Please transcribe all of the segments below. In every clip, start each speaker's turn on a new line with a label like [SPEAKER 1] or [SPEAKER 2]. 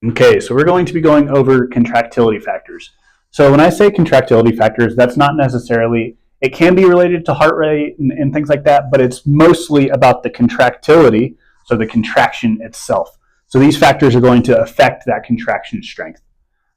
[SPEAKER 1] Okay, so we're going to be going over contractility factors. So when I say contractility factors, that's not necessarily, it can be related to heart rate and things like that, but it's mostly about the contractility, so the contraction itself. So these factors are going to affect that contraction strength.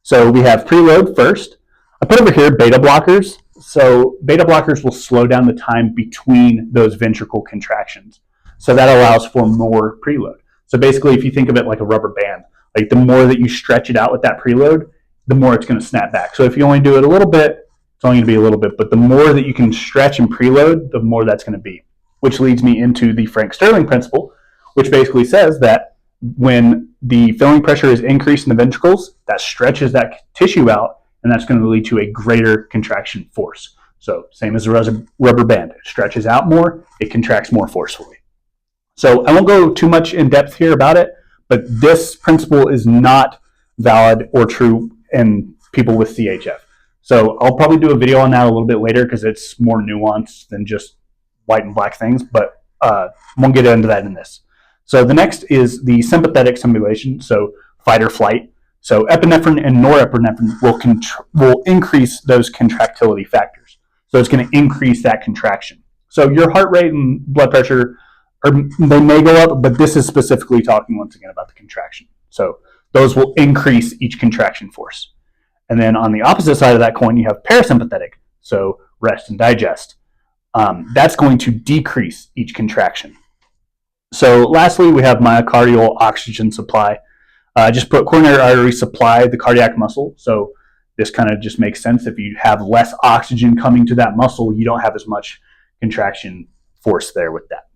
[SPEAKER 1] So we have preload first. I put over here beta blockers. So beta blockers will slow down the time between those ventricle contractions. So that allows for more preload. So basically, if you think of it like a rubber band, like the more that you stretch it out with that preload, the more it's going to snap back. So if you only do it a little bit, it's only going to be a little bit. But the more that you can stretch and preload, the more that's going to be. Which leads me into the Frank Sterling principle, which basically says that when the filling pressure is increased in the ventricles, that stretches that tissue out, and that's going to lead to a greater contraction force. So same as a rubber band. It stretches out more, it contracts more forcefully. So I won't go too much in depth here about it, but this principle is not valid or true in people with CHF. So I'll probably do a video on that a little bit later because it's more nuanced than just white and black things, but won't get into that in this. So the next is the sympathetic stimulation, so fight or flight. So epinephrine and norepinephrine will increase those contractility factors. So it's going to increase that contraction. So your heart rate and blood pressure, they may go up, but this is specifically talking once again about the contraction. So those will increase each contraction force. And then on the opposite side of that coin, you have parasympathetic, so rest and digest. That's going to decrease each contraction. So lastly, we have myocardial oxygen supply. Just put coronary artery supply the cardiac muscle. So this kind of just makes sense. If you have less oxygen coming to that muscle, you don't have as much contraction force there with that.